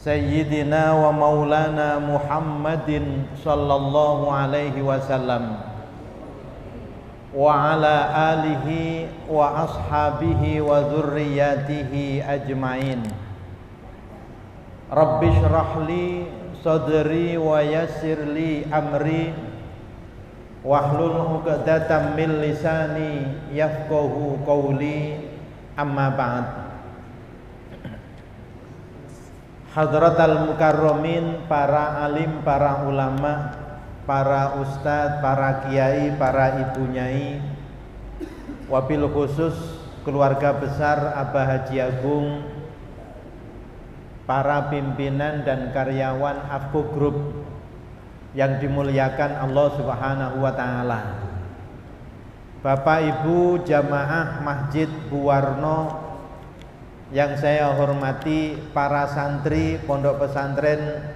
Sayyidina wa maulana Muhammadin sallallahu alaihi wasallam wa ala alihi wa ashabihi wa dzurriyyatihi ajmain. Rabbi shrah li sadri wa yassir li amri wahlul 'uqdatam min lisani yafqahu qawli, amma ba'd. Hadratal mukarramin, para alim, para ulama, para ustadz, para kiai, para ibu nyai, wabil khusus keluarga besar Abah Haji Agung, para pimpinan dan karyawan Afko Group yang dimuliakan Allah Subhanahu wa Ta'ala, Bapak Ibu jamaah Masjid Buwarno yang saya hormati, para santri Pondok Pesantren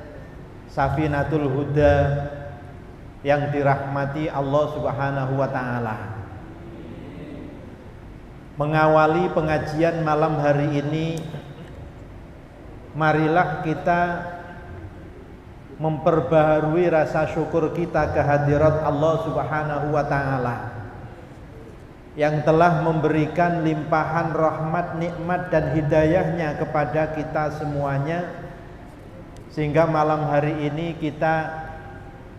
Safinatul Huda yang dirahmati Allah Subhanahu wa Ta'ala. Mengawali pengajian malam hari ini, marilah kita memperbaharui rasa syukur kita kehadirat Allah Subhanahu wa Ta'ala yang telah memberikan limpahan rahmat, nikmat dan hidayahnya kepada kita semuanya, sehingga malam hari ini kita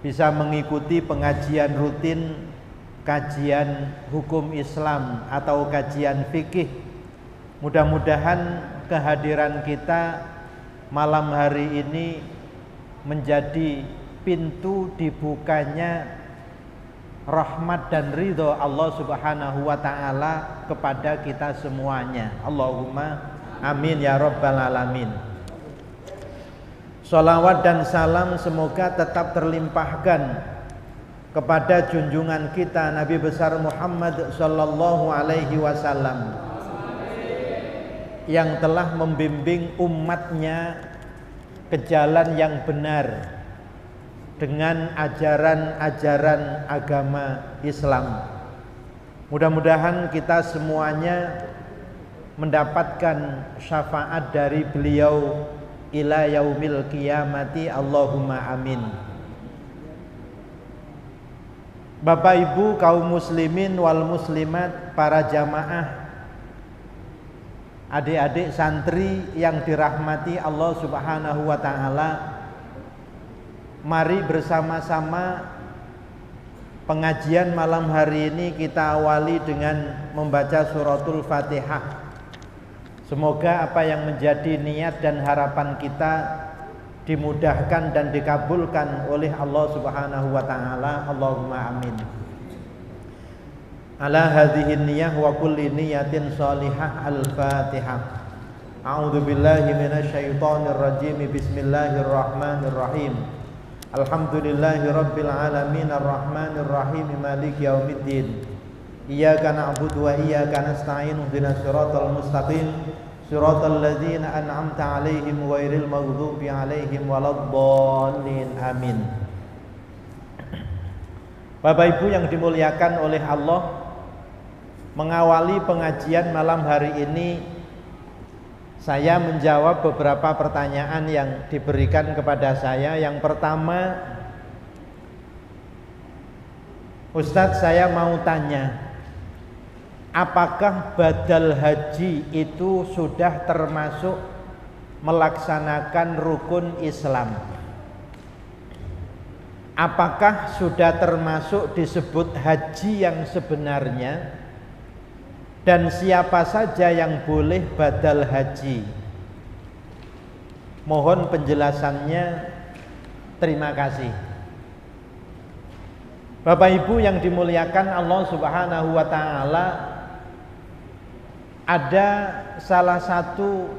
bisa mengikuti pengajian rutin, kajian hukum Islam atau kajian fikih. Mudah-mudahan kehadiran kita malam hari ini menjadi pintu dibukanya rahmat dan ridho Allah Subhanahu wa Ta'ala kepada kita semuanya. Allahumma amin ya rabbal alamin. Sholawat dan salam semoga tetap terlimpahkan kepada junjungan kita Nabi besar Muhammad sallallahu alaihi wasallam yang telah membimbing umatnya ke jalan yang benar dengan ajaran-ajaran agama Islam. Mudah-mudahan kita semuanya mendapatkan syafaat dari beliau ila yaumil qiyamati, Allahumma amin. Bapak Ibu kaum muslimin wal muslimat, para jamaah, adik-adik santri yang dirahmati Allah Subhanahu wa Ta'ala, mari bersama-sama pengajian malam hari ini kita awali dengan membaca suratul Fatihah. Semoga apa yang menjadi niat dan harapan kita dimudahkan dan dikabulkan oleh Allah Subhanahu wa Ta'ala. Allahumma amin. Ala hadhihi niyah wa kulli niyatin shalihah. Al-Fatihah. A'udzu billahi minasyaitonir rajim. Bismillahirrahmanirrahim. Alhamdulillahi rabbil alamin arrahmanir rahim maliki yaumiddin. Iyyaka na'budu wa iyyaka nasta'in ihdinas siratal mustaqim siratal ladzina an'amta 'alaihim ghairil maghdubi 'alaihim waladdallin. Amin. Bapak Ibu yang dimuliakan oleh Allah, mengawali pengajian malam hari ini saya menjawab beberapa pertanyaan yang diberikan kepada saya. Yang pertama, Ustadz, saya mau tanya, apakah badal haji itu sudah termasuk melaksanakan rukun Islam? Apakah sudah termasuk disebut haji yang sebenarnya? Dan siapa saja yang boleh badal haji? Mohon penjelasannya. Terima kasih. Bapak Ibu yang dimuliakan Allah Subhanahu wa Ta'ala, ada salah satu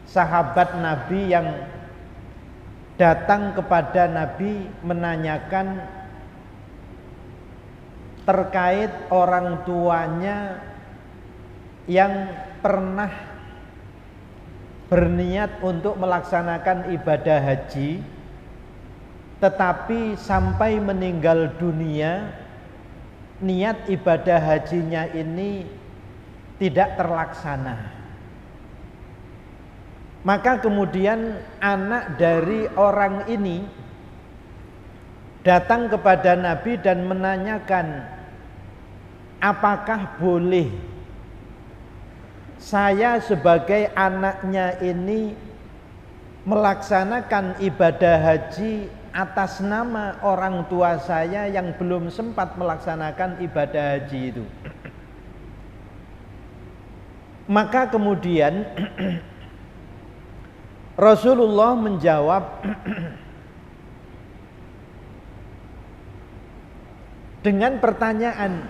sahabat Nabi yang datang kepada Nabi menanyakan terkait orang tuanya yang pernah berniat untuk melaksanakan ibadah haji, tetapi sampai meninggal dunia niat ibadah hajinya ini tidak terlaksana. Maka kemudian anak dari orang ini datang kepada Nabi dan menanyakan, apakah boleh saya sebagai anaknya ini melaksanakan ibadah haji atas nama orang tua saya yang belum sempat melaksanakan ibadah haji itu. Maka kemudian Rasulullah menjawab dengan pertanyaan,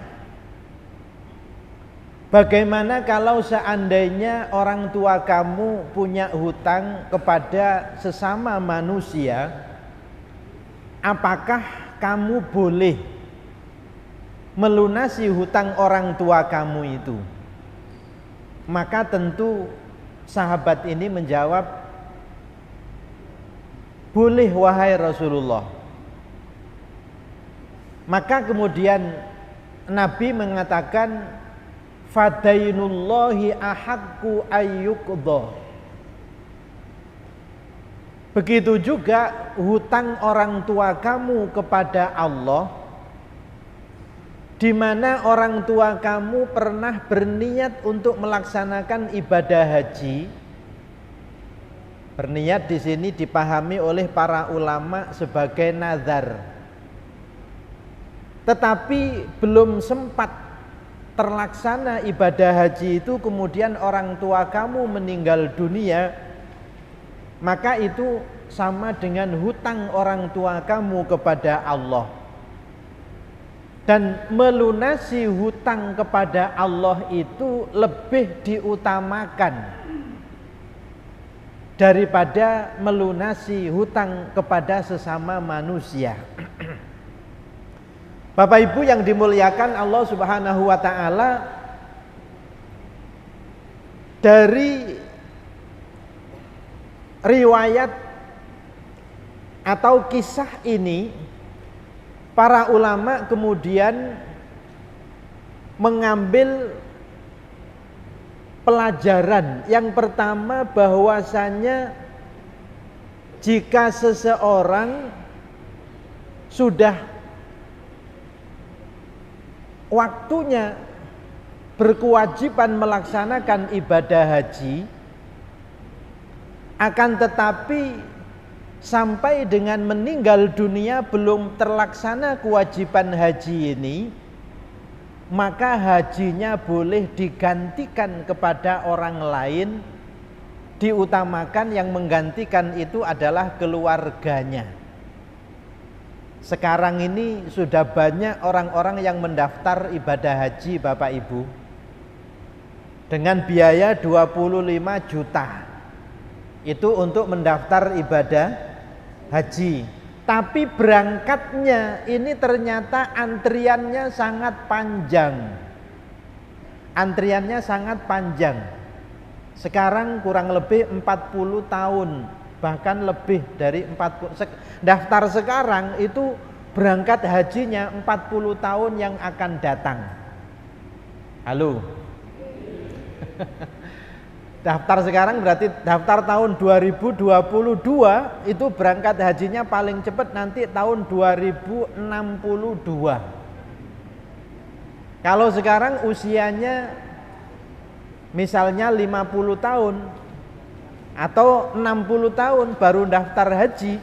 bagaimana kalau seandainya orang tua kamu punya hutang kepada sesama manusia, apakah kamu boleh melunasi hutang orang tua kamu itu? Maka tentu sahabat ini menjawab, boleh wahai Rasulullah. Maka kemudian Nabi mengatakan, fadainullahi ahaqqu ayyuqdha. Begitu juga hutang orang tua kamu kepada Allah, di mana orang tua kamu pernah berniat untuk melaksanakan ibadah haji. Berniat di sini dipahami oleh para ulama sebagai nazar. Tetapi belum sempat terlaksana ibadah haji itu, kemudian orang tua kamu meninggal dunia, maka itu sama dengan hutang orang tua kamu kepada Allah. Dan melunasi hutang kepada Allah itu lebih diutamakan daripada melunasi hutang kepada sesama manusia. Bapak Ibu yang dimuliakan Allah Subhanahu wa taala, dari riwayat atau kisah ini, para ulama kemudian mengambil pelajaran. Yang pertama, bahwasanya jika seseorang sudah waktunya berkewajiban melaksanakan ibadah haji, akan tetapi sampai dengan meninggal dunia belum terlaksana kewajiban haji ini, maka hajinya boleh digantikan kepada orang lain. Diutamakan yang menggantikan itu adalah keluarganya. Sekarang ini sudah banyak orang-orang yang mendaftar ibadah haji, Bapak Ibu, dengan biaya 25 juta. Itu untuk mendaftar ibadah haji. Tapi berangkatnya ini ternyata antriannya sangat panjang. Antriannya sangat panjang. Sekarang kurang lebih 40 tahun, bahkan lebih dari 40. Daftar sekarang itu berangkat hajinya 40 tahun yang akan datang. Halo. Daftar sekarang berarti daftar tahun 2022 itu berangkat hajinya paling cepat nanti tahun 2062. Kalau sekarang usianya misalnya 50 tahun atau 60 tahun baru daftar haji,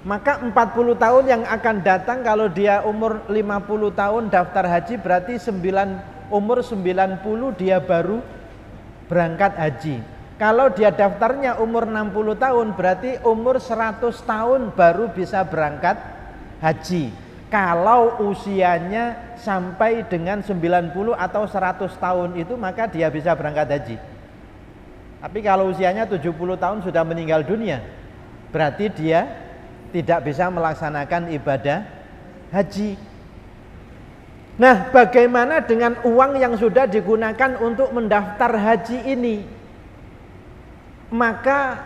maka 40 tahun yang akan datang kalau dia umur 50 tahun daftar haji, berarti umur 90 dia baru berangkat haji. Kalau dia daftarnya umur 60 tahun, berarti umur 100 tahun baru bisa berangkat haji. Kalau usianya sampai dengan 90 atau 100 tahun itu, maka dia bisa berangkat haji. Tapi kalau usianya 70 tahun sudah meninggal dunia, berarti dia tidak bisa melaksanakan ibadah haji. Nah, bagaimana dengan uang yang sudah digunakan untuk mendaftar haji ini? Maka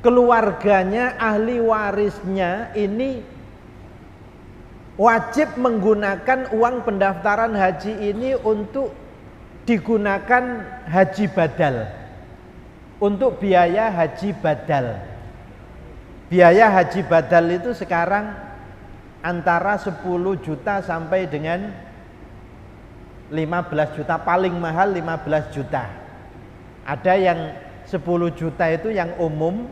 keluarganya, ahli warisnya ini wajib menggunakan uang pendaftaran haji ini untuk digunakan haji badal. untuk biaya haji badal. Biaya haji badal itu sekarang antara 10 juta sampai dengan 15 juta, paling mahal 15 juta. Ada yang 10 juta itu yang umum,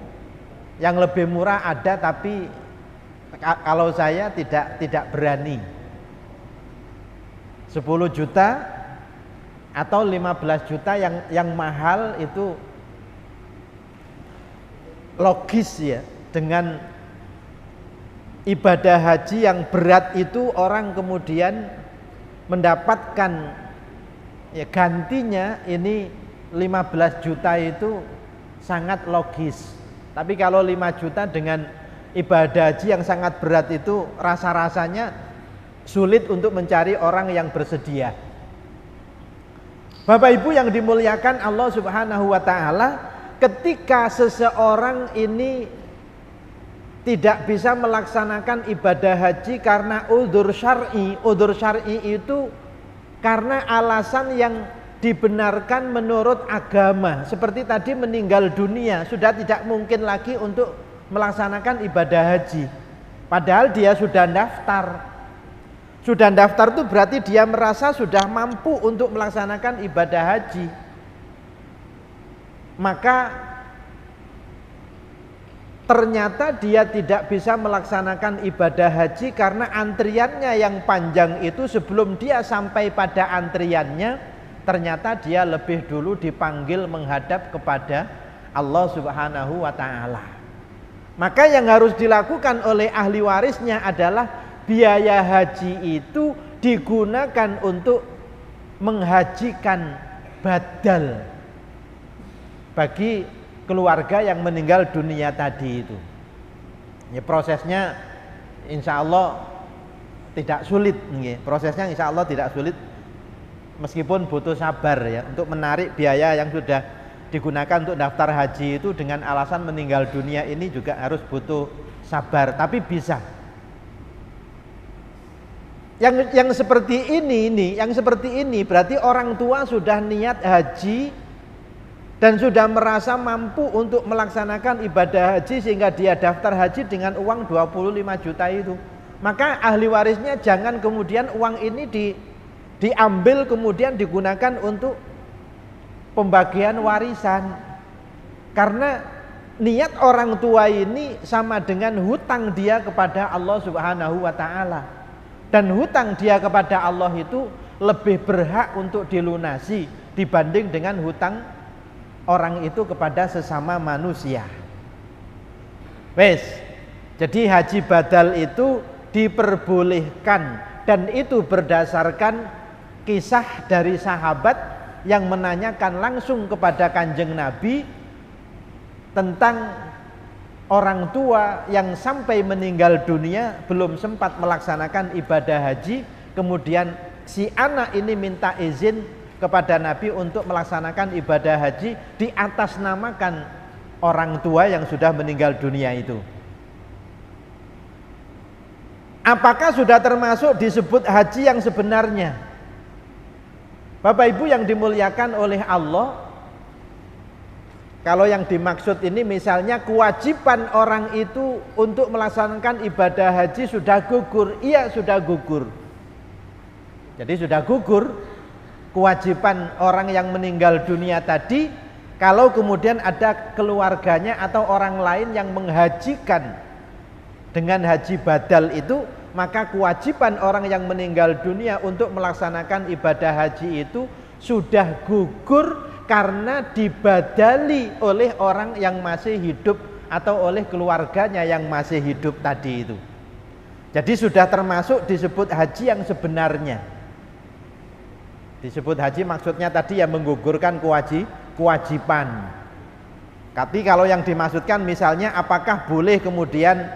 yang lebih murah ada, tapi kalau saya tidak berani. 10 juta atau 15 juta yang mahal itu logis ya, dengan ibadah haji yang berat itu orang kemudian mendapatkan ya gantinya ini 15 juta itu sangat logis. Tapi kalau 5 juta dengan ibadah haji yang sangat berat itu rasa-rasanya sulit untuk mencari orang yang bersedia. Bapak Ibu yang dimuliakan Allah Subhanahu wa taala, ketika seseorang ini tidak bisa melaksanakan ibadah haji karena udzur syar'i. Udzur syar'i itu karena alasan yang dibenarkan menurut agama. Seperti tadi meninggal dunia, sudah tidak mungkin lagi untuk melaksanakan ibadah haji. Padahal dia sudah daftar. Sudah daftar itu berarti dia merasa sudah mampu untuk melaksanakan ibadah haji. Maka ternyata dia tidak bisa melaksanakan ibadah haji karena antriannya yang panjang itu. Sebelum dia sampai pada antriannya, ternyata dia lebih dulu dipanggil menghadap kepada Allah Subhanahu wa taala. Maka yang harus dilakukan oleh ahli warisnya adalah biaya haji itu digunakan untuk menghajikan badal bagi keluarga yang meninggal dunia tadi itu. Ya, prosesnya insya Allah tidak sulit. Prosesnya insya Allah tidak sulit, meskipun butuh sabar ya untuk menarik biaya yang sudah digunakan untuk daftar haji itu dengan alasan meninggal dunia ini juga harus butuh sabar, tapi bisa. Yang seperti ini berarti orang tua sudah niat haji dan sudah merasa mampu untuk melaksanakan ibadah haji sehingga dia daftar haji dengan uang 25 juta itu. Maka ahli warisnya jangan kemudian uang ini diambil kemudian digunakan untuk pembagian warisan. Karena niat orang tua ini sama dengan hutang dia kepada Allah Subhanahu wa taala. Dan hutang dia kepada Allah itu lebih berhak untuk dilunasi dibanding dengan hutang orang itu kepada sesama manusia. Wes, jadi haji badal itu diperbolehkan, dan itu berdasarkan kisah dari sahabat yang menanyakan langsung kepada Kanjeng Nabi tentang orang tua yang sampai meninggal dunia belum sempat melaksanakan ibadah haji, kemudian si anak ini minta izin kepada Nabi untuk melaksanakan ibadah haji di atas namakan orang tua yang sudah meninggal dunia itu. Apakah sudah termasuk disebut haji yang sebenarnya? Bapak Ibu yang dimuliakan oleh Allah, kalau yang dimaksud ini misalnya kewajiban orang itu untuk melaksanakan ibadah haji sudah gugur. Iya, sudah gugur. Jadi sudah gugur kewajiban orang yang meninggal dunia tadi. Kalau kemudian ada keluarganya atau orang lain yang menghajikan dengan haji badal itu, maka kewajiban orang yang meninggal dunia untuk melaksanakan ibadah haji itu sudah gugur karena dibadali oleh orang yang masih hidup atau oleh keluarganya yang masih hidup tadi itu. Jadi sudah termasuk disebut haji yang sebenarnya. Disebut haji maksudnya tadi yang menggugurkan kewajiban. Tapi kalau yang dimaksudkan misalnya apakah boleh kemudian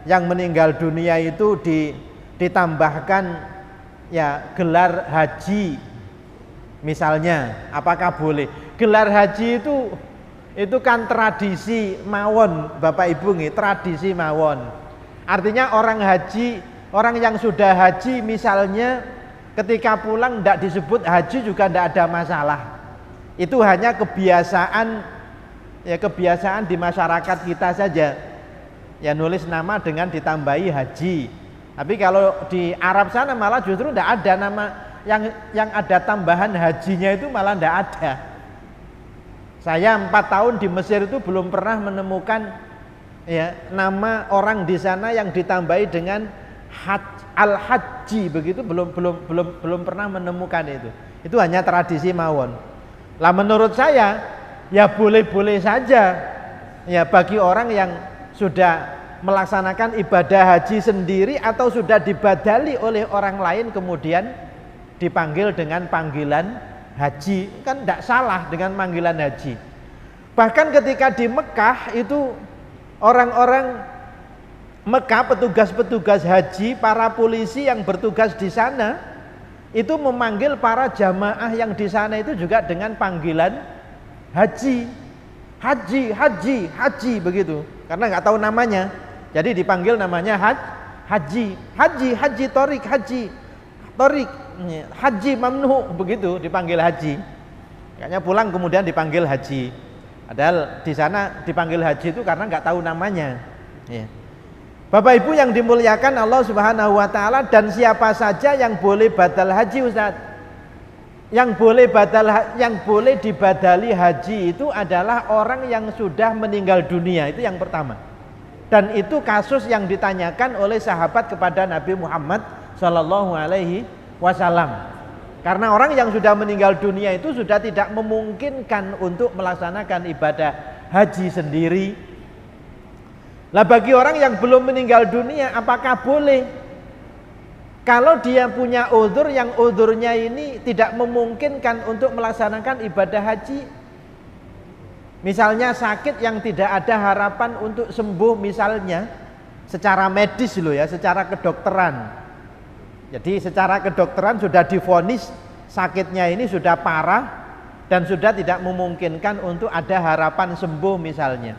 yang meninggal dunia itu ditambahkan ya gelar haji misalnya, apakah boleh? Gelar haji itu kan tradisi mawon, Bapak Ibu nih, tradisi mawon. Artinya orang haji, orang yang sudah haji misalnya ketika pulang tidak disebut haji juga tidak ada masalah. Itu hanya kebiasaan ya kebiasaan di masyarakat kita saja. Ya nulis nama dengan ditambahi haji. Tapi kalau di Arab sana malah justru tidak ada nama yang ada tambahan hajinya itu malah tidak ada. Saya 4 tahun di Mesir itu belum pernah menemukan ya nama orang di sana yang ditambahi dengan al-haji begitu, belum pernah menemukan itu. Itu hanya tradisi mawon. Lah menurut saya ya boleh-boleh saja ya bagi orang yang sudah melaksanakan ibadah haji sendiri atau sudah dibadali oleh orang lain kemudian dipanggil dengan panggilan haji, kan tidak salah dengan panggilan haji. Bahkan ketika di Mekah itu orang-orang Mekah, petugas-petugas haji, para polisi yang bertugas di sana itu memanggil para jamaah yang di sana itu juga dengan panggilan haji, haji, haji, haji begitu, karena nggak tahu namanya, jadi dipanggil namanya haji, haji, haji torik, haji torik, haji mamnu begitu dipanggil haji. Kayaknya pulang kemudian dipanggil haji. Padahal di sana dipanggil haji itu karena nggak tahu namanya. Ya. Bapak Ibu yang dimuliakan Allah Subhanahu wa taala, dan siapa saja yang boleh badal haji, Ustaz? Yang boleh dibadali haji itu adalah orang yang sudah meninggal dunia, itu yang pertama. Dan itu kasus yang ditanyakan oleh sahabat kepada Nabi Muhammad sallallahu alaihi wasallam. Karena orang yang sudah meninggal dunia itu sudah tidak memungkinkan untuk melaksanakan ibadah haji sendiri. Lah bagi orang yang belum meninggal dunia, apakah boleh? Kalau dia punya uzur yang uzurnya ini tidak memungkinkan untuk melaksanakan ibadah haji, misalnya sakit yang tidak ada harapan untuk sembuh, misalnya secara medis loh ya, secara kedokteran. Jadi secara kedokteran sudah divonis sakitnya ini sudah parah dan sudah tidak memungkinkan untuk ada harapan sembuh misalnya.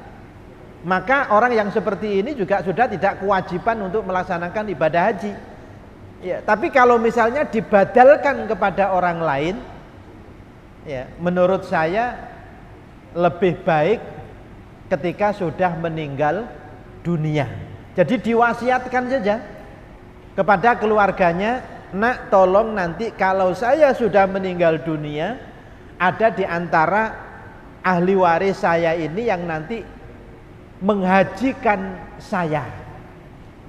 Maka orang yang seperti ini juga sudah tidak kewajiban untuk melaksanakan ibadah haji. Ya, tapi kalau misalnya dibadalkan kepada orang lain, ya, menurut saya lebih baik ketika sudah meninggal dunia. Jadi diwasiatkan saja kepada keluarganya, nak tolong nanti kalau saya sudah meninggal dunia, ada di antara ahli waris saya ini yang nanti menghajikan saya.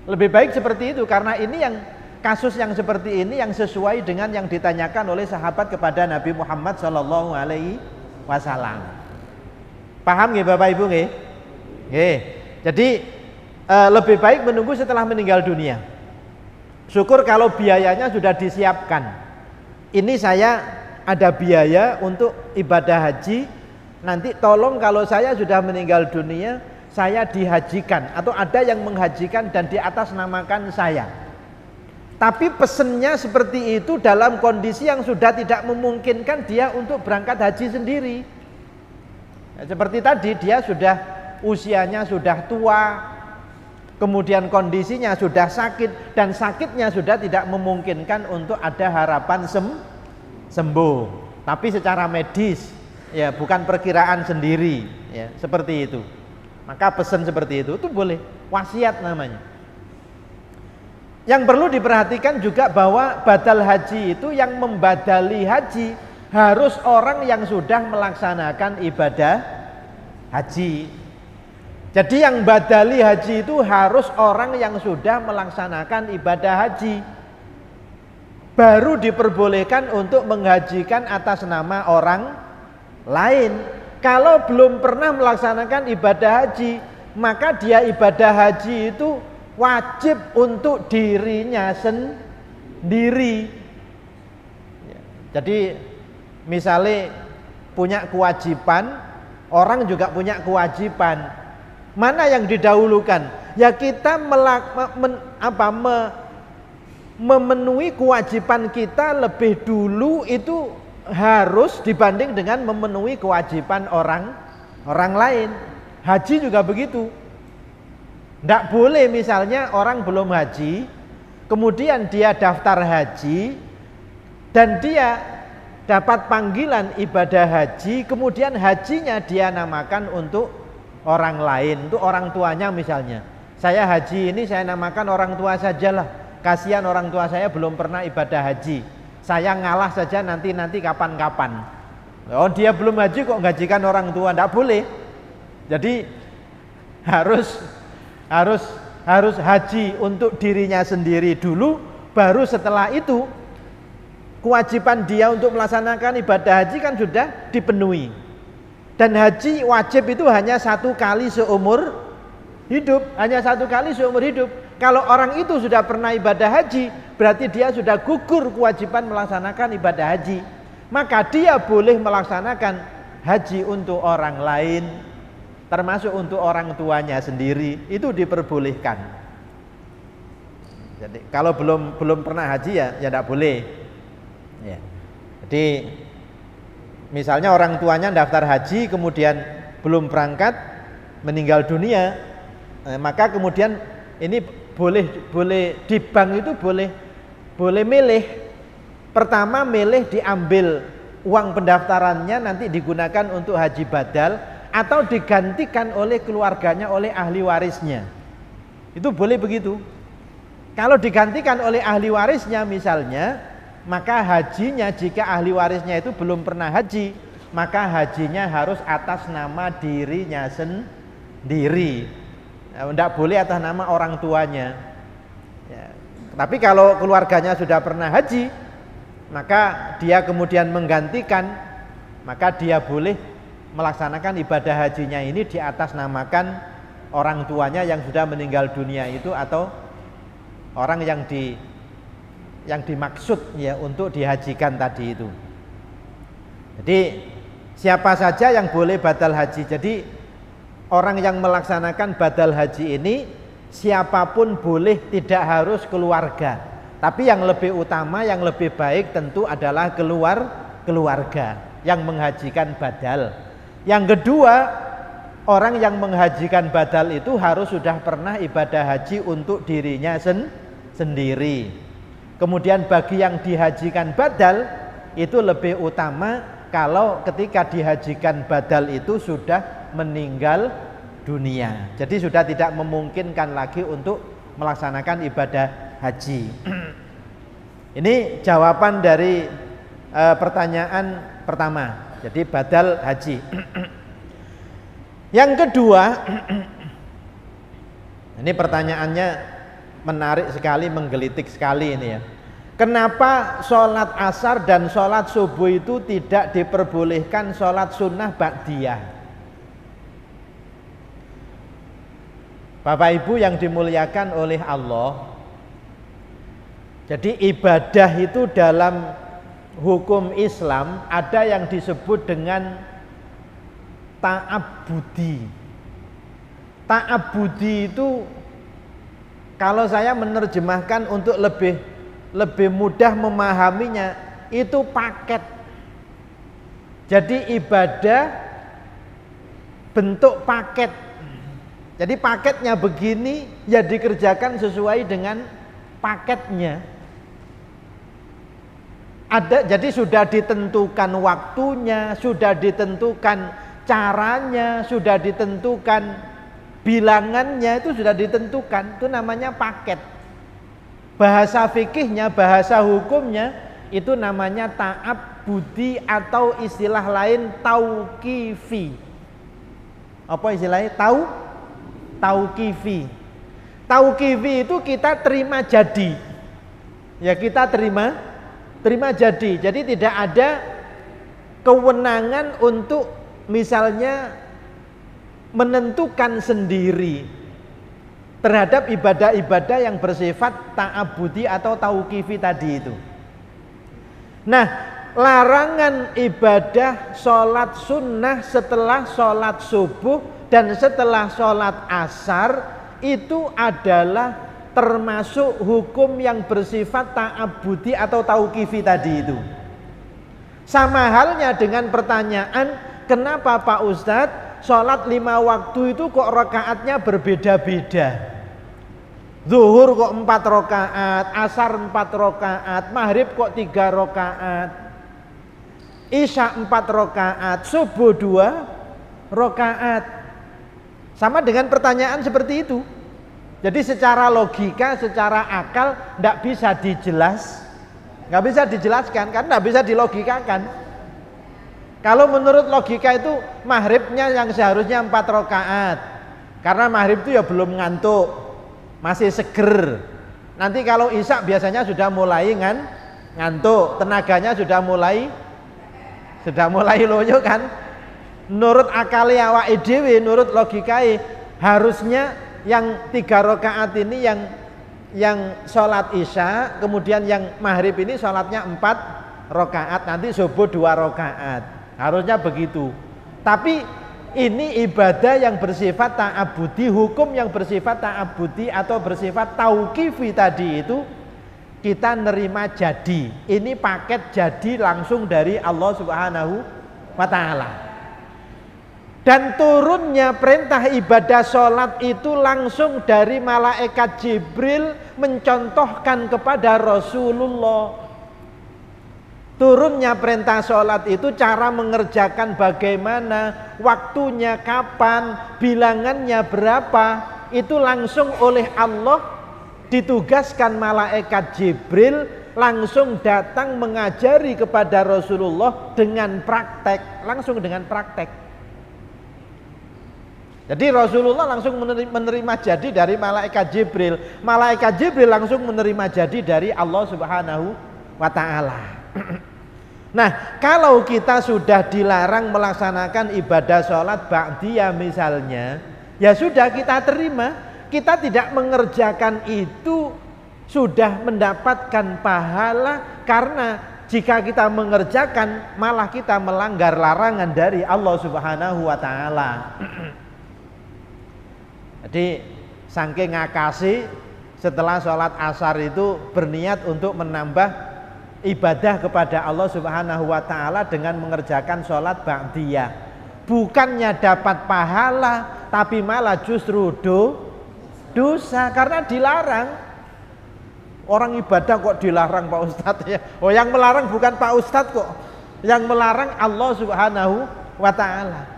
Lebih baik seperti itu, karena ini yang kasus yang seperti ini yang sesuai dengan yang ditanyakan oleh sahabat kepada Nabi Muhammad sallallahu alaihi wasallam. Paham nggih Bapak Ibu nggih? Nggih. Jadi lebih baik menunggu setelah meninggal dunia. Syukur kalau biayanya sudah disiapkan. Ini saya ada biaya untuk ibadah haji, nanti tolong kalau saya sudah meninggal dunia saya dihajikan, atau ada yang menghajikan dan diatasnamakan saya. Tapi pesennya seperti itu dalam kondisi yang sudah tidak memungkinkan dia untuk berangkat haji sendiri. Ya, seperti tadi dia sudah usianya sudah tua, kemudian kondisinya sudah sakit dan sakitnya sudah tidak memungkinkan untuk ada harapan sembuh. Tapi secara medis, ya bukan perkiraan sendiri, ya seperti itu. Maka pesan seperti itu boleh, wasiat namanya. Yang perlu diperhatikan juga bahwa badal haji itu yang membadali haji harus orang yang sudah melaksanakan ibadah haji. Jadi yang badali haji itu harus orang yang sudah melaksanakan ibadah haji. Baru diperbolehkan untuk menghajikan atas nama orang lain. Kalau belum pernah melaksanakan ibadah haji, maka dia ibadah haji itu wajib untuk dirinya sendiri. Jadi misalnya punya kewajiban, orang juga punya kewajiban. Mana yang didahulukan? Ya kita memenuhi kewajiban kita lebih dulu itu harus dibanding dengan memenuhi kewajiban orang lain. Haji juga begitu. Tidak boleh misalnya orang belum haji, kemudian dia daftar haji dan dia dapat panggilan ibadah haji, kemudian hajinya dia namakan untuk orang lain, untuk orang tuanya misalnya. Saya haji ini saya namakan orang tua sajalah. Kasihan orang tua saya belum pernah ibadah haji. Saya ngalah saja nanti kapan-kapan. Oh dia belum haji kok gajikan orang tua, tidak boleh. Jadi harus haji untuk dirinya sendiri dulu, baru setelah itu kewajiban dia untuk melaksanakan ibadah haji kan sudah dipenuhi. Dan haji wajib itu hanya 1 kali seumur hidup, hanya 1 kali seumur hidup. Kalau orang itu sudah pernah ibadah haji, berarti dia sudah gugur kewajiban melaksanakan ibadah haji. Maka dia boleh melaksanakan haji untuk orang lain, termasuk untuk orang tuanya sendiri, itu diperbolehkan. Jadi kalau belum pernah haji ya tidak boleh. Ya. Jadi misalnya orang tuanya daftar haji kemudian belum berangkat, meninggal dunia, maka kemudian ini boleh di bank itu boleh milih. Pertama milih diambil uang pendaftarannya nanti digunakan untuk haji badal, atau digantikan oleh keluarganya, oleh ahli warisnya. Itu boleh begitu. Kalau digantikan oleh ahli warisnya misalnya, maka hajinya jika ahli warisnya itu belum pernah haji, maka hajinya harus atas nama dirinya sendiri. Tidak boleh atas nama orang tuanya. Ya. Tapi kalau keluarganya sudah pernah haji, maka dia kemudian menggantikan, maka dia boleh melaksanakan ibadah hajinya ini di atas namakan orang tuanya yang sudah meninggal dunia itu, atau orang yang dimaksud ya untuk dihajikan tadi itu. Jadi siapa saja yang boleh badal haji. Jadi orang yang melaksanakan badal haji ini siapapun boleh, tidak harus keluarga. Tapi yang lebih utama, yang lebih baik tentu adalah keluarga yang menghajikan badal. Yang kedua, orang yang menghajikan badal itu harus sudah pernah ibadah haji untuk dirinya sendiri. Kemudian bagi yang dihajikan badal itu lebih utama kalau ketika dihajikan badal itu sudah meninggal dunia. Jadi sudah tidak memungkinkan lagi untuk melaksanakan ibadah haji. Ini jawaban dari pertanyaan pertama. Jadi badal haji. Yang kedua, ini pertanyaannya menarik sekali, menggelitik sekali ini ya. Kenapa sholat asar dan sholat subuh itu tidak diperbolehkan sholat sunnah ba'diyah? Bapak Ibu yang dimuliakan oleh Allah, jadi ibadah itu dalam hukum Islam ada yang disebut dengan ta'abbudi. Ta'abbudi itu kalau saya menerjemahkan untuk lebih mudah memahaminya, itu paket. Jadi ibadah bentuk paket. Jadi paketnya begini, ya dikerjakan sesuai dengan paketnya. Jadi sudah ditentukan waktunya, sudah ditentukan caranya, sudah ditentukan bilangannya, itu sudah ditentukan. Itu namanya paket. Bahasa fikihnya, bahasa hukumnya itu namanya ta'abbudi atau istilah lain tauqifi. Apa istilahnya? Tauqifi. Tauqifi itu kita terima jadi. Ya kita terima jadi. Jadi tidak ada kewenangan untuk misalnya menentukan sendiri terhadap ibadah-ibadah yang bersifat ta'abbudi atau tauqifi tadi itu. Nah, larangan ibadah sholat sunnah setelah sholat subuh dan setelah sholat asar itu adalah termasuk hukum yang bersifat ta'abbudi atau tauqifi tadi itu. Sama halnya dengan pertanyaan, kenapa Pak Ustadz sholat 5 waktu itu kok rakaatnya berbeda-beda? Zuhur kok 4 rakaat, asar 4 rakaat, maghrib kok 3 rakaat. Isya 4 rakaat, subuh 2 rakaat. Sama dengan pertanyaan seperti itu. Jadi secara logika, secara akal tidak bisa nggak bisa dijelaskan, kan tidak bisa dilogikakan. Kalau menurut logika itu maghribnya yang seharusnya 4 rakaat, karena maghrib itu ya belum ngantuk, masih seger. Nanti kalau isya biasanya sudah mulai ngantuk, tenaganya sudah mulai loyo kan. Menurut akali awake dhewe, menurut logikae harusnya yang 3 rakaat ini yang sholat isya, kemudian yang maghrib ini sholatnya 4 rakaat, nanti subuh 2 rakaat. Harusnya begitu. Tapi ini ibadah yang bersifat ta'abudi, hukum yang bersifat ta'abudi atau bersifat tauqifi tadi itu kita nerima jadi. Ini paket jadi langsung dari Allah Subhanahu wa ta'ala. Dan turunnya perintah ibadah sholat itu langsung dari malaikat Jibril mencontohkan kepada Rasulullah. Turunnya perintah sholat itu cara mengerjakan bagaimana, waktunya kapan, bilangannya berapa, itu langsung oleh Allah ditugaskan malaikat Jibril langsung datang mengajari kepada Rasulullah dengan praktek, langsung dengan praktek. Jadi Rasulullah langsung menerima jadi dari malaikat Jibril. Malaikat Jibril langsung menerima jadi dari Allah Subhanahu wa ta'ala. Nah, kalau kita sudah dilarang melaksanakan ibadah sholat ba'diyah misalnya, ya sudah kita terima. Kita tidak mengerjakan itu sudah mendapatkan pahala, karena jika kita mengerjakan malah kita melanggar larangan dari Allah Subhanahu wa ta'ala. Jadi saking ngakasi, setelah sholat asar itu berniat untuk menambah ibadah kepada Allah Subhanahu wa ta'ala dengan mengerjakan sholat ba'diyah. Bukannya dapat pahala, tapi malah justru dosa, karena dilarang. Orang ibadah kok dilarang Pak Ustadz ya? Oh, yang melarang bukan Pak Ustadz kok, yang melarang Allah Subhanahu wa ta'ala.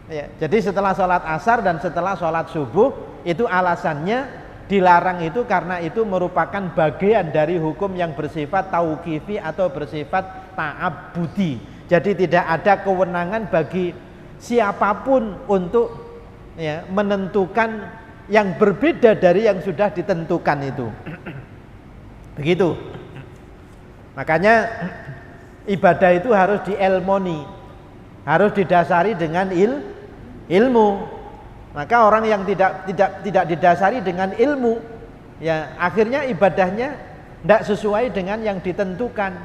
Ya, jadi setelah sholat asar dan setelah sholat subuh itu alasannya dilarang itu karena itu merupakan bagian dari hukum yang bersifat tauqifi atau bersifat ta'abbudi. Jadi tidak ada kewenangan bagi siapapun untuk menentukan yang berbeda dari yang sudah ditentukan itu. Begitu. Makanya ibadah itu harus dielmoni, harus didasari dengan ilmu. Maka orang yang tidak didasari dengan ilmu, ya akhirnya ibadahnya tidak sesuai dengan yang ditentukan.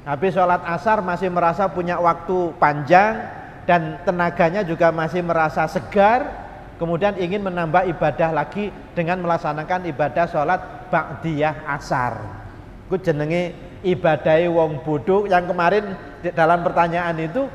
Habis sholat asar masih merasa punya waktu panjang dan tenaganya juga masih merasa segar, kemudian ingin menambah ibadah lagi dengan melaksanakan ibadah sholat ba'diyah asar. Ku jenenge ibadai wong bodoh. Yang kemarin dalam pertanyaan itu,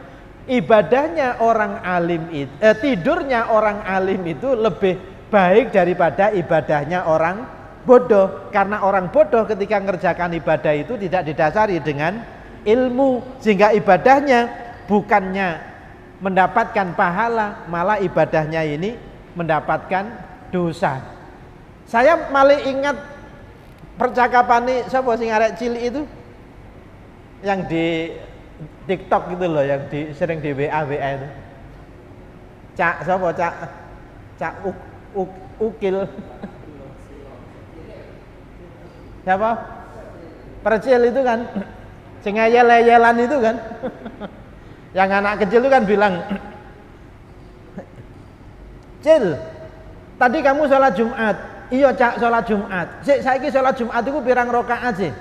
ibadahnya orang alim itu, tidurnya orang alim itu lebih baik daripada ibadahnya orang bodoh. Karena orang bodoh ketika mengerjakan ibadah itu tidak didasari dengan ilmu, sehingga ibadahnya bukannya mendapatkan pahala, malah ibadahnya ini mendapatkan dosa. Saya malah ingat percakapan nih, siapa sing arek cilik itu yang di TikTok gitu loh, yang sering di WA itu. Cak siapa? Cak Ukil. Siapa? Percil itu kan, sing ngeyel-yelan itu kan. Yang anak kecil itu kan bilang, Cil, tadi kamu sholat Jumat. Iya Cak, sholat Jumat. Saiki sholat Jumat itu pirang rakaat sih?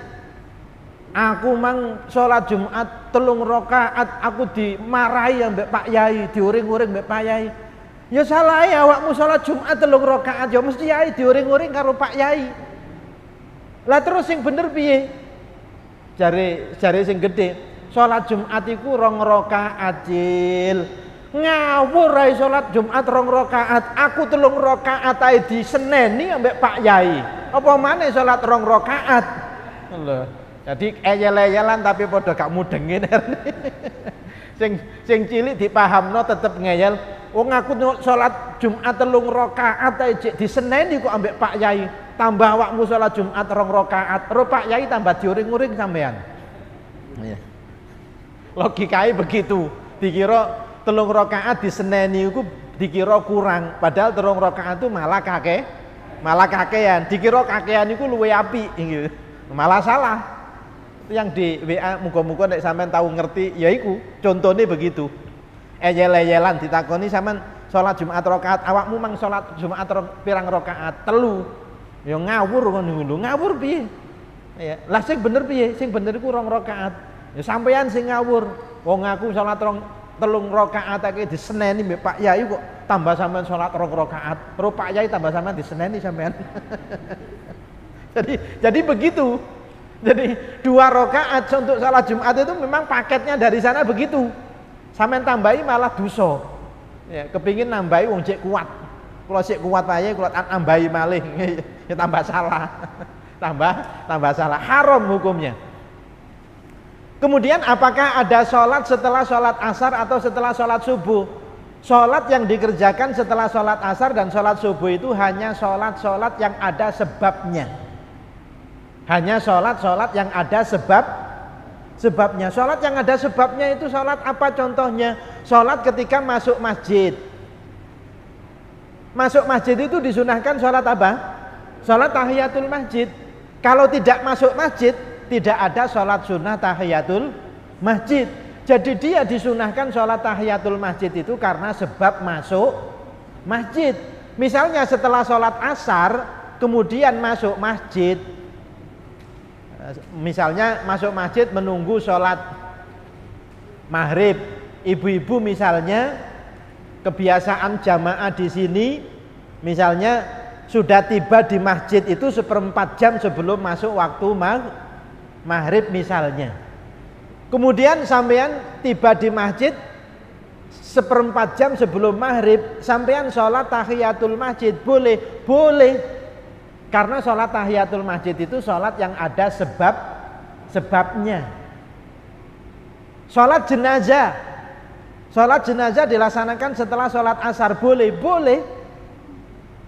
Aku mang sholat Jumat 3 rakaat, aku dimarahi ambek Pak Yai, diuring-uring ambek Pak Yai. Ya salah ya awakmu sholat Jumat 3 rakaat, ya mesti Yai diuring-uring karo Pak Yai. Lah terus sing bener piye? Jare sing gede, sholat Jumat iku 2 rakaat, Cil. Ngawur ae sholat Jumat 2 rakaat, aku 3 rakaat ae diseneni ambek Pak Yai. Apa maneh sholat 2 rakaat? Allah. Jadi eyel-eyelan tapi padha gak mudengin. sing cilik dipahamno tetep ngeyel. Wong aku salat Jumat 3 rakaat ae diseneni kok ambek Pak Yai. Tambah awakmu salat Jumat 2 rakaat. Ro Pak Yai tambah diuring-uring sampean. Iya. Logikae begitu. Dikira 3 rakaat diseneni iku dikira kurang, padahal 3 rakaat itu malah kakean. Dikira kakean iku luwe apik gitu. Malah salah. Itu yang di WA muga-muga nek sampean tahu ngerti yaiku contohnya begitu. Eyel-eyelan ditakoni sampean salat Jumat rakaat, awakmu mang salat Jumat pirang rakaat? 3. Ya ngawur ngono lho. Ngawur piye? Ya, lah sing bener piye? Sing bener iku 2 rakaat. Ya sampean sing ngawur. Wong aku salat 3 rakaat iki diseneni mbek Pak Yai kok tambah sampean salat 2 rakaat. Ro Pak Yai tambah sampean diseneni sampean. jadi begitu. Jadi 2 rakaat untuk salat Jumat itu memang paketnya dari sana begitu. Sampean tambahi malah dosa. Ya, kepingin nambahi wong cek kuat. Kalau cek kuat Pak Yai, kalau nambahi malih ya tambah salah. tambah salah. Haram hukumnya. Kemudian apakah ada sholat setelah sholat asar atau setelah sholat subuh? Sholat yang dikerjakan setelah sholat asar dan sholat subuh itu hanya sholat-sholat yang ada sebabnya. Hanya sholat-sholat yang ada sebabnya. Sholat yang ada sebabnya itu sholat apa contohnya? Sholat ketika masuk masjid. Masuk masjid itu disunahkan sholat apa? Sholat tahiyatul masjid. Kalau tidak masuk masjid, tidak ada sholat sunnah tahiyatul masjid. Jadi dia disunahkan sholat tahiyatul masjid itu karena sebab masuk masjid. Misalnya setelah sholat asar kemudian masuk masjid, misalnya masuk masjid menunggu sholat maghrib, ibu-ibu misalnya kebiasaan jamaah di sini misalnya sudah tiba di masjid itu 1/4 jam sebelum masuk waktu maghrib misalnya. Kemudian sampean tiba di masjid 1/4 jam sebelum maghrib, sampean sholat tahiyatul masjid boleh. Karena sholat tahiyatul masjid itu sholat yang ada sebabnya. Sholat jenazah dilaksanakan setelah sholat asar boleh.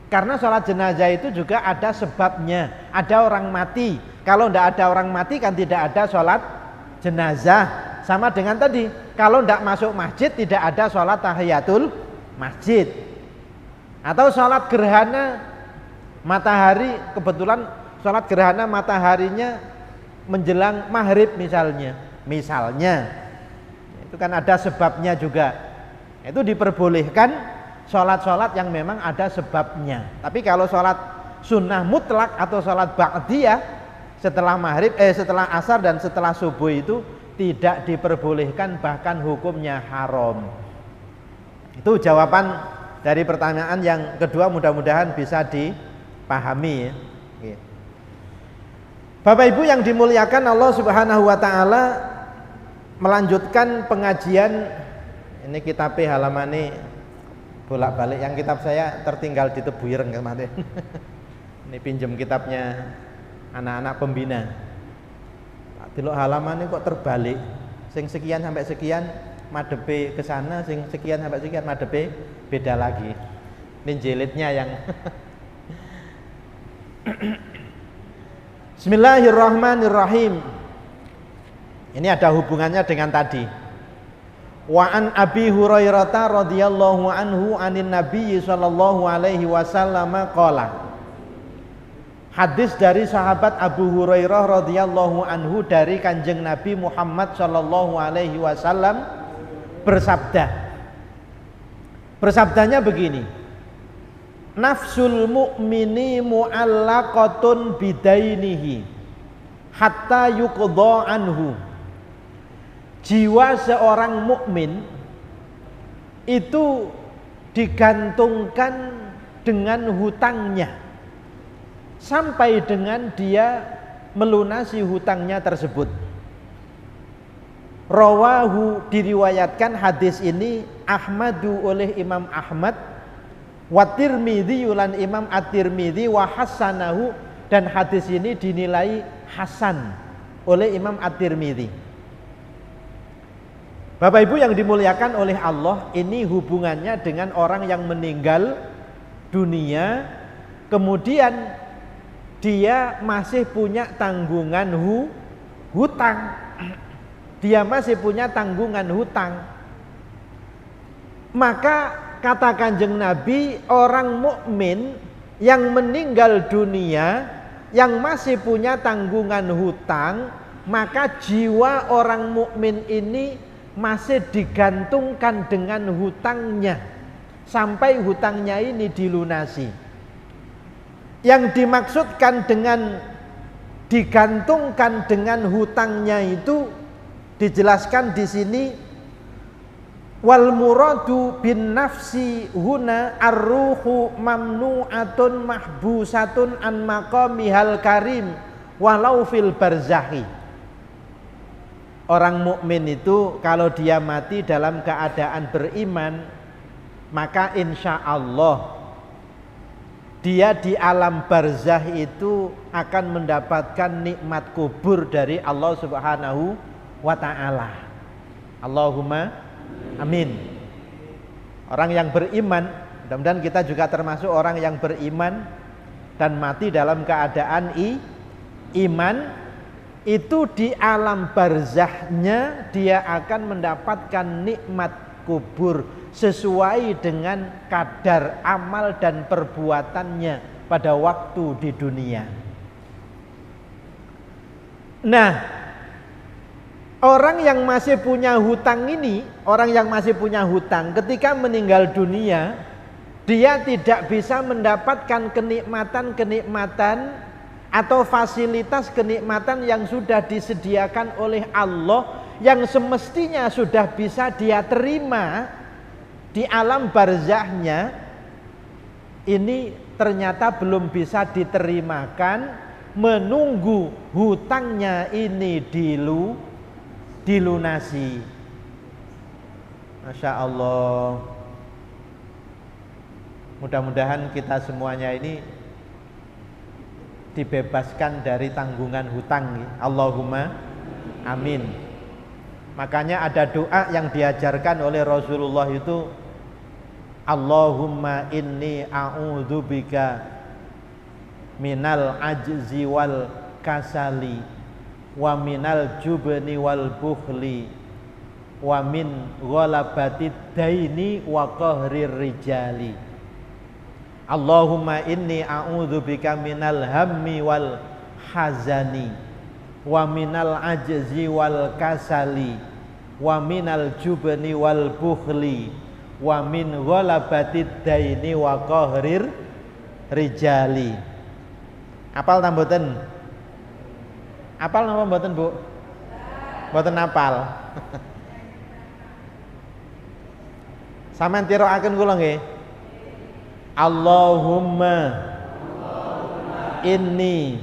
Karena sholat jenazah itu juga ada sebabnya. Ada orang mati. Kalau tidak ada orang mati kan tidak ada sholat jenazah. Sama dengan tadi, kalau tidak masuk masjid tidak ada sholat tahiyatul masjid. Atau sholat gerhana matahari, kebetulan sholat gerhana mataharinya menjelang maghrib misalnya itu kan ada sebabnya juga. Itu diperbolehkan sholat-sholat yang memang ada sebabnya. Tapi kalau sholat sunnah mutlak atau sholat ba'diyah setelah maghrib, setelah asar dan setelah subuh itu tidak diperbolehkan, bahkan hukumnya haram. Itu jawaban dari pertanyaan yang kedua, mudah-mudahan bisa dipahami ya. Bapak Ibu yang dimuliakan Allah Subhanahu wa taala, melanjutkan pengajian ini kitab halaman ini bolak-balik, yang kitab saya tertinggal di Tebuireng kemarin. Ini pinjam kitabnya anak-anak pembina. Delok halaman ini kok terbalik. Sing sekian sampai sekian madepe ke sana, sing sekian sampai sekian madepe beda lagi. Ini jilidnya yang Bismillahirrahmanirrahim. Ini ada hubungannya dengan tadi. Wa an Abi Hurairah radhiyallahu anhu anin Nabi sallallahu alaihi wasallam qala. Hadis dari sahabat Abu Hurairah radhiyallahu anhu dari Kanjeng Nabi Muhammad sallallahu alaihi wasallam bersabda. Bersabdanya begini. Nafsul mu'mini mu'allaqatun bidainihi hatta yuqdha anhu. Jiwa seorang mukmin itu digantungkan dengan hutangnya sampai dengan dia melunasi hutangnya tersebut. Rawahu, diriwayatkan hadis ini Ahmadu oleh Imam Ahmad, wa Tirmidzi lan Imam At-Tirmidzi wa hasanahu, dan hadis ini dinilai hasan oleh Imam At-Tirmidzi. Bapak Ibu yang dimuliakan oleh Allah, ini hubungannya dengan orang yang meninggal dunia, kemudian dia masih punya tanggungan hutang. Dia masih punya tanggungan hutang. Maka kata Kanjeng Nabi, orang mukmin yang meninggal dunia yang masih punya tanggungan hutang, maka jiwa orang mukmin ini masih digantungkan dengan hutangnya sampai hutangnya ini dilunasi. Yang dimaksudkan dengan digantungkan dengan hutangnya itu dijelaskan di sini, wal muradu bin nafsi huna ar-ruhu mamnu'atun mahbusatun an maqamihal karim walau fil barzahi. Orang mukmin itu kalau dia mati dalam keadaan beriman, maka insya Allah dia di alam barzah itu akan mendapatkan nikmat kubur dari Allah Subhanahu wa ta'ala. Allahumma amin. Orang yang beriman, mudah-mudahan kita juga termasuk orang yang beriman dan mati dalam keadaan iman, itu di alam barzahnya dia akan mendapatkan nikmat kubur sesuai dengan kadar amal dan perbuatannya pada waktu di dunia. Nah, orang yang masih punya hutang ini, orang yang masih punya hutang ketika meninggal dunia, dia tidak bisa mendapatkan kenikmatan-kenikmatan atau fasilitas kenikmatan yang sudah disediakan oleh Allah, yang semestinya sudah bisa dia terima di alam barzahnya, ini ternyata belum bisa diterimakan, menunggu hutangnya ini dilunasi. Masya Allah. Mudah-mudahan kita semuanya ini dibebaskan dari tanggungan hutang. Allahumma amin. Makanya ada doa yang diajarkan oleh Rasulullah itu, Allahumma inni a'udzubika minal ajzi wal kasali wa minal jubni wal bukhli wa min ghalabatid daini wa qahrir rijali. Allahumma inni a'udzubika minal hammi wal hazani wa minal ajzi wal kasali wa minal jubni wal bukhli wa min ghalabatid daini wa qahrir rijali. Apal ta mboten? Apal napa mboten, Bu? Mboten apal. Sampeyan tirokaken kula nggih. Allahumma inni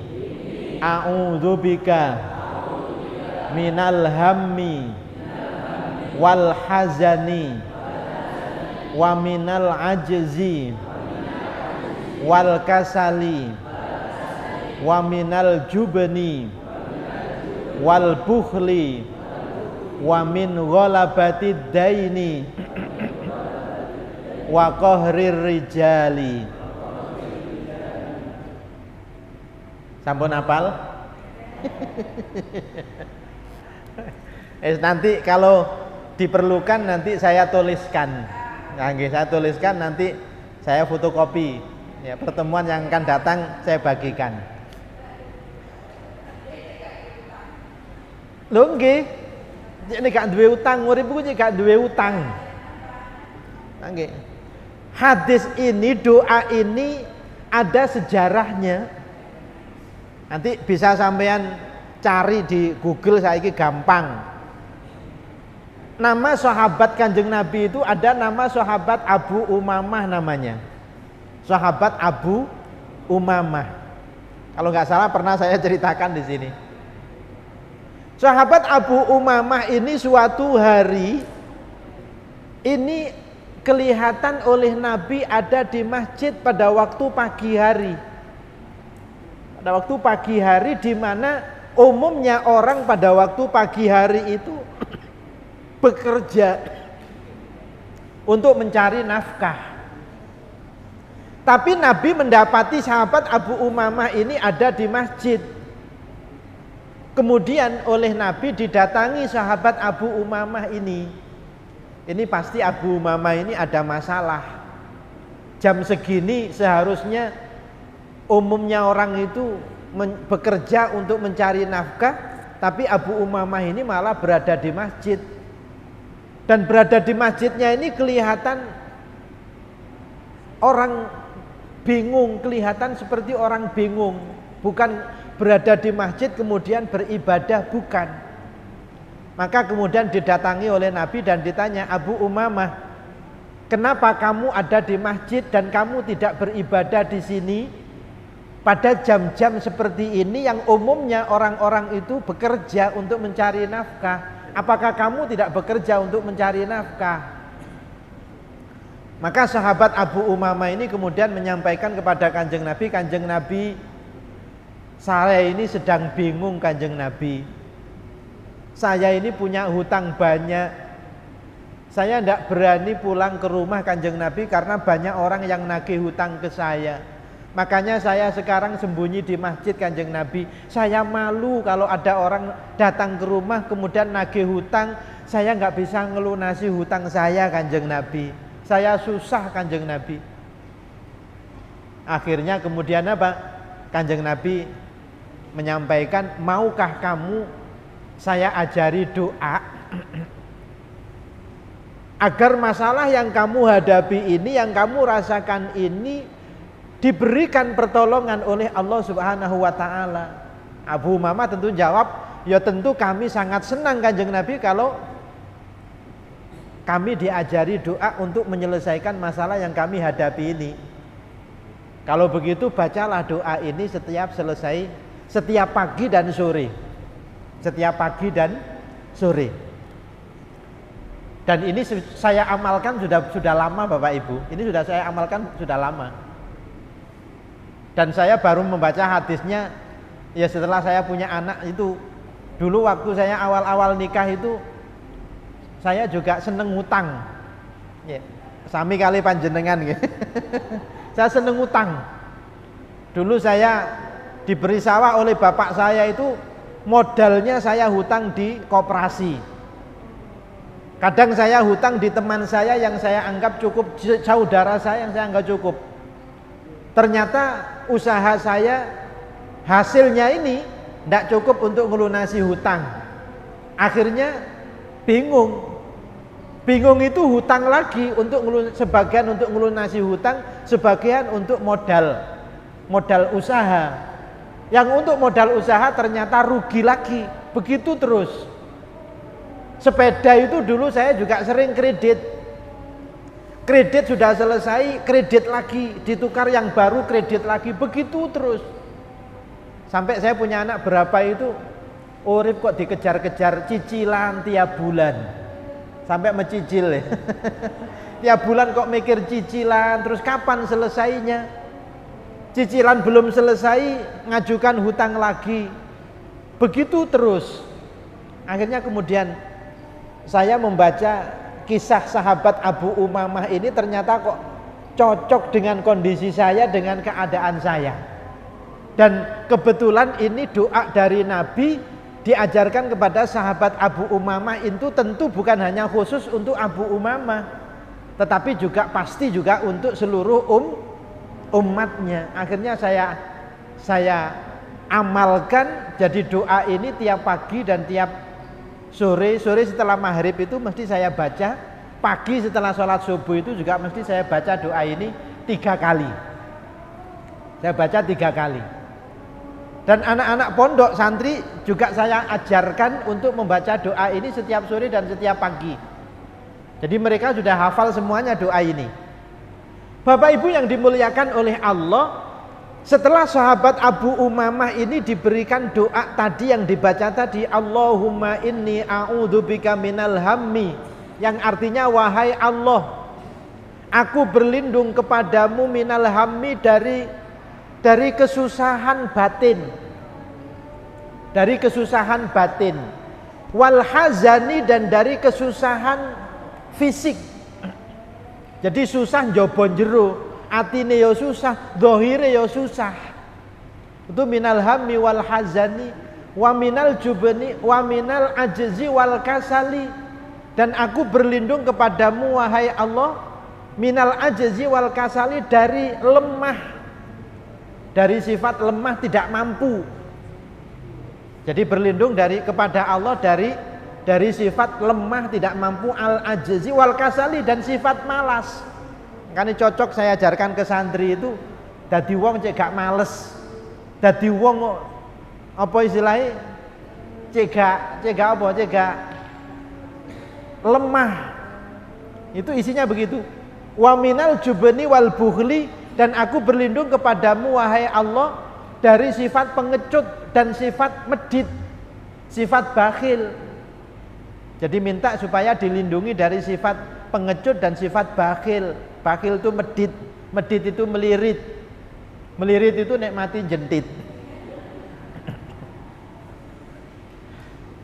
a'udzubika minal hammi wal hazani wa minal ajzi wal kasali wa minal jubni wal bukhli wa min ghalabatid daini wa qahrir rijali. Sampun hafal? Nanti kalau diperlukan nanti saya tuliskan. Nah, saya tuliskan, nanti saya fotokopi. Ya, pertemuan yang akan datang saya bagikan. Lho nggih. Ini gak duwe utang, urip ku gak duwe utang. Nggih. Hadis ini, doa ini ada sejarahnya. Nanti bisa sampean cari di Google, saiki gampang. Nama sahabat Kanjeng Nabi itu ada nama sahabat Abu Umamah namanya. Sahabat Abu Umamah. Kalau nggak salah pernah saya ceritakan di sini. Sahabat Abu Umamah ini suatu hari ini kelihatan oleh Nabi ada di masjid pada waktu pagi hari. Pada waktu pagi hari di mana umumnya orang pada waktu pagi hari itu bekerja untuk mencari nafkah. Tapi Nabi mendapati sahabat Abu Umamah ini ada di masjid. Kemudian oleh Nabi didatangi sahabat Abu Umamah ini. Ini pasti Abu Umamah ini ada masalah. Jam segini seharusnya umumnya orang itu bekerja untuk mencari nafkah, tapi Abu Umamah ini malah berada di masjid. Dan berada di masjidnya ini kelihatan orang bingung, kelihatan seperti orang bingung. Bukan berada di masjid kemudian beribadah, bukan. Maka kemudian didatangi oleh Nabi dan ditanya, Abu Umamah, kenapa kamu ada di masjid dan kamu tidak beribadah di sini pada jam-jam seperti ini yang umumnya orang-orang itu bekerja untuk mencari nafkah? Apakah kamu tidak bekerja untuk mencari nafkah? Maka sahabat Abu Umamah ini kemudian menyampaikan kepada Kanjeng Nabi, Kanjeng Nabi, saya ini sedang bingung Kanjeng Nabi. Saya ini punya hutang banyak. Saya tidak berani pulang ke rumah Kanjeng Nabi karena banyak orang yang nagih hutang ke saya. Makanya saya sekarang sembunyi di masjid Kanjeng Nabi. Saya malu kalau ada orang datang ke rumah kemudian nagih hutang, saya nggak bisa ngelunasi hutang saya Kanjeng Nabi. Saya susah Kanjeng Nabi. Akhirnya kemudian apa? Kanjeng Nabi menyampaikan, maukah kamu saya ajari doa agar masalah yang kamu hadapi ini, yang kamu rasakan ini diberikan pertolongan oleh Allah Subhanahu wa taala. Abu Umamah tentu jawab, ya tentu kami sangat senang Kanjeng Nabi kalau kami diajari doa untuk menyelesaikan masalah yang kami hadapi ini. Kalau begitu bacalah doa ini setiap selesai, setiap pagi dan sore. Setiap pagi dan sore. Dan ini saya amalkan sudah lama Bapak Ibu. Ini sudah saya amalkan sudah lama. Dan saya baru membaca hadisnya ya setelah saya punya anak itu. Dulu waktu saya awal-awal nikah itu saya juga seneng ngutang. Ya, sami kali panjenengan gitu. Saya seneng ngutang. Dulu saya diberi sawah oleh bapak saya itu, modalnya saya hutang di koperasi. Kadang saya hutang di teman saya yang saya anggap cukup, saudara saya yang saya anggap cukup. Ternyata usaha saya hasilnya ini tidak cukup untuk melunasi hutang. Akhirnya bingung. Bingung itu hutang lagi untuk sebagian untuk melunasi hutang, sebagian untuk modal usaha. Yang untuk modal usaha ternyata rugi lagi. Begitu terus. Sepeda itu dulu saya juga sering kredit. Kredit sudah selesai, kredit lagi, ditukar yang baru, kredit lagi, begitu terus. Sampai saya punya anak berapa itu, urip kok dikejar-kejar cicilan tiap bulan. Sampai mencicil ya. Tiap bulan kok mikir cicilan, terus kapan selesainya? Cicilan belum selesai, ngajukan hutang lagi. Begitu terus. Akhirnya kemudian saya membaca kisah sahabat Abu Umamah ini, ternyata kok cocok dengan kondisi saya, dengan keadaan saya. Dan kebetulan ini doa dari Nabi diajarkan kepada sahabat Abu Umamah itu tentu bukan hanya khusus untuk Abu Umamah, tetapi juga pasti juga untuk seluruh umatnya. Akhirnya saya amalkan, jadi doa ini tiap pagi dan tiap sore setelah maghrib itu mesti saya baca, pagi setelah sholat subuh itu juga mesti saya baca doa ini 3 kali. Saya baca 3 kali. Dan anak-anak pondok santri juga saya ajarkan untuk membaca doa ini setiap sore dan setiap pagi. Jadi mereka sudah hafal semuanya doa ini. Bapak Ibu yang dimuliakan oleh Allah, setelah sahabat Abu Umamah ini diberikan doa tadi yang dibaca tadi, Allahumma inni a'udzubika minal hammi, yang artinya wahai Allah, aku berlindung kepadamu minal hammi, dari kesusahan batin. dari kesusahan batin, wal hazani, dan dari kesusahan fisik. Jadi susah njaba jero, atine ya susah, zahire ya susah. Itu minal hammi wal hazani wa minal jubni wa minal ajzi wal kasali. Dan aku berlindung kepadamu wahai Allah, minal ajzi wal kasali, dari lemah, dari sifat lemah tidak mampu. Jadi berlindung kepada Allah dari sifat lemah tidak mampu, al ajzi wal kasali, dan sifat malas. Makanya cocok saya ajarkan ke santri itu, dadi wong cek gak males, dadi wong apa istilahnya, cek gak lemah. Itu isinya begitu. Wa minal jubni wal bukhli, dan aku berlindung kepadamu wahai Allah dari sifat pengecut dan sifat medit, sifat bakhil. Jadi minta supaya dilindungi dari sifat pengecut dan sifat bakhil. Bakhil itu medit, medit itu melirit, melirit itu nikmati jentit.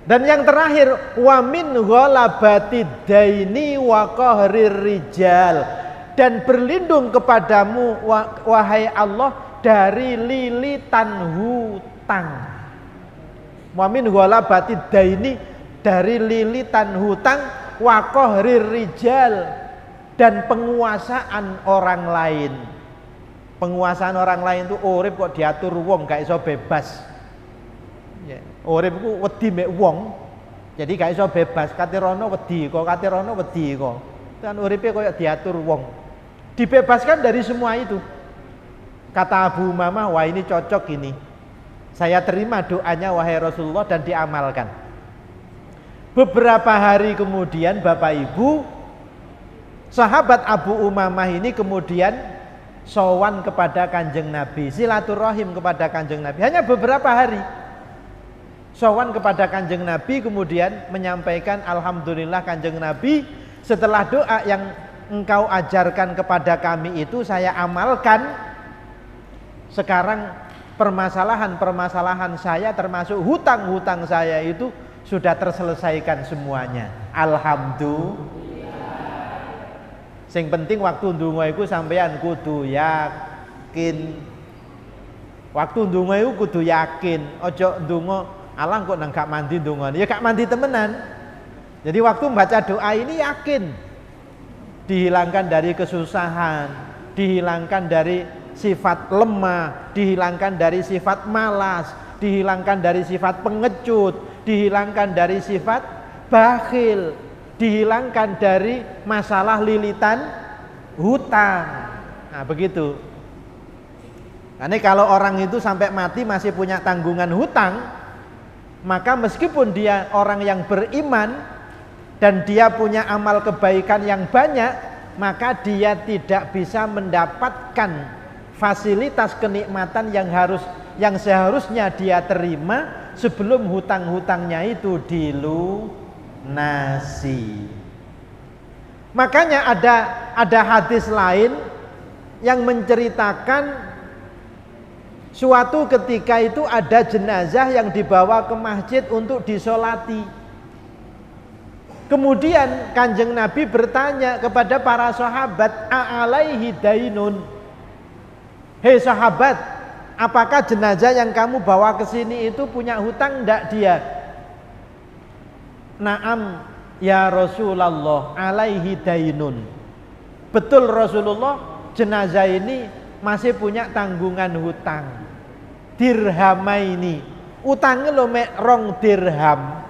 Dan yang terakhir, wa min ghalabatid daini wa qahrir rijal, dan berlindung kepadamu wahai Allah dari lilitan hutang. Wa min ghalabatid daini, dari lilitan hutang, wa qahrir rijal, dan penguasaan orang lain. Penguasaan orang lain itu urip kok diatur wong, gak iso bebas. Urip ku wedi mek wong, jadi gak iso bebas. Katirono wedi kok, katirono wedi kok. Kan uripe koyo diatur wong. Dibebaskan dari semua itu. Kata Abu Umamah, wah ini cocok ini. Saya terima doanya wahai Rasulullah dan diamalkan. Beberapa hari kemudian Bapak Ibu, sahabat Abu Umamah ini kemudian sowan kepada Kanjeng Nabi, silaturahim kepada Kanjeng Nabi. Hanya beberapa hari. Sowan kepada Kanjeng Nabi, kemudian menyampaikan, alhamdulillah Kanjeng Nabi, setelah doa yang engkau ajarkan kepada kami itu saya amalkan. Sekarang permasalahan-permasalahan saya termasuk hutang-hutang saya itu sudah terselesaikan semuanya. Alhamdulillah. Sing penting waktu ndonga iku sampean kudu yakin. Waktu ndonga iku kudu yakin, aja ndonga alang kok nang gak mandi ndongane. Ya gak mandi temenan. Jadi waktu membaca doa ini yakin dihilangkan dari kesusahan, dihilangkan dari sifat lemah, dihilangkan dari sifat malas, dihilangkan dari sifat pengecut, dihilangkan dari sifat bakhil, dihilangkan dari masalah lilitan hutang. Nah begitu. Karena kalau orang itu sampai mati masih punya tanggungan hutang, maka meskipun dia orang yang beriman dan dia punya amal kebaikan yang banyak, maka dia tidak bisa mendapatkan fasilitas kenikmatan yang seharusnya dia terima sebelum hutang-hutangnya itu dilunasi. Makanya ada hadis lain yang menceritakan suatu ketika itu ada jenazah yang dibawa ke masjid untuk disolati. Kemudian Kanjeng Nabi bertanya kepada para sahabat, a'alaihi dainun. Hei sahabat, apakah jenazah yang kamu bawa ke sini itu punya hutang enggak dia? Naam ya Rasulullah, alaihi dainun. Betul Rasulullah, jenazah ini masih punya tanggungan hutang. Dirhamaini, utangnya lo mek 2 dirham.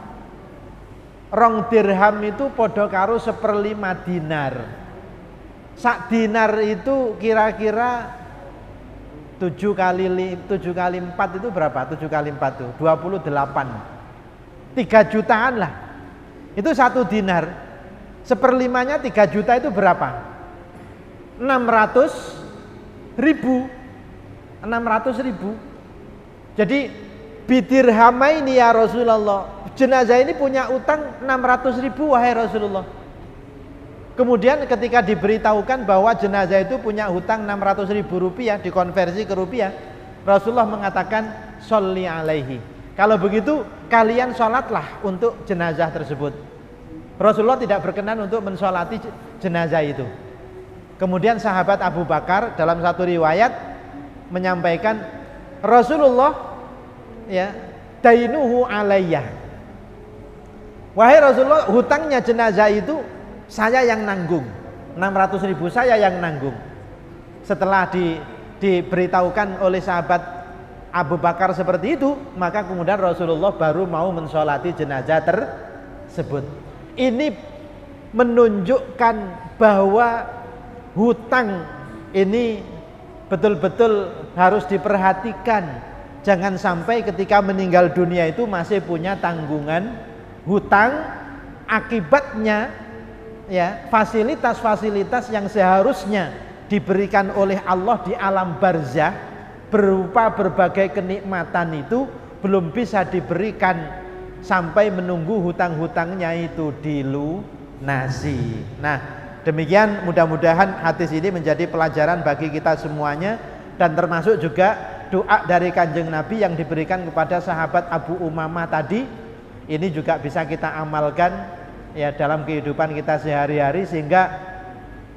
2 dirham itu podo karo 1/5 dinar. Sak dinar itu kira-kira 7 kali 4 itu berapa? 7 kali 4 itu 28. 3 jutaan lah. Itu 1 dinar. 1/5-nya 3 juta itu berapa? 600.000. 600.000. Jadi bidirhamaini ya Rasulullah, jenazah ini punya utang 600.000 wahai Rasulullah. Kemudian ketika diberitahukan bahwa jenazah itu punya hutang 600.000 rupiah, dikonversi ke rupiah, Rasulullah mengatakan sholli alaihi, Kalau begitu kalian sholatlah untuk jenazah tersebut. Rasulullah tidak berkenan untuk mensolati jenazah itu. Kemudian sahabat Abu Bakar dalam satu riwayat menyampaikan, Rasulullah ya dainuhu alayya. Wahai Rasulullah, hutangnya jenazah itu saya yang nanggung. 600.000 saya yang nanggung. Setelah diberitahukan oleh sahabat Abu Bakar seperti itu, maka kemudian Rasulullah baru mau mensolati jenazah tersebut. Ini menunjukkan bahwa hutang ini betul-betul harus diperhatikan. Jangan sampai ketika meninggal dunia itu masih punya tanggungan hutang, akibatnya ya fasilitas-fasilitas yang seharusnya diberikan oleh Allah di alam barzah berupa berbagai kenikmatan itu belum bisa diberikan sampai menunggu hutang-hutangnya itu dilunasi. Nah, demikian mudah-mudahan hadis ini menjadi pelajaran bagi kita semuanya, dan termasuk juga doa dari Kanjeng Nabi yang diberikan kepada sahabat Abu Umamah tadi. Ini juga bisa kita amalkan ya dalam kehidupan kita sehari-hari, sehingga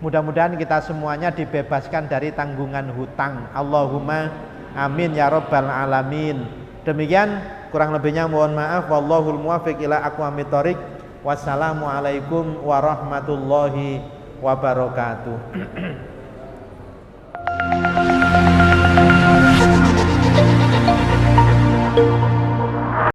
mudah-mudahan kita semuanya dibebaskan dari tanggungan hutang. Allahumma amin ya rabbal alamin. Demikian, kurang lebihnya mohon maaf. Wallahul muwaffiq ila aqwamit thoriq. Wassalamualaikum warahmatullahi wabarakatuh.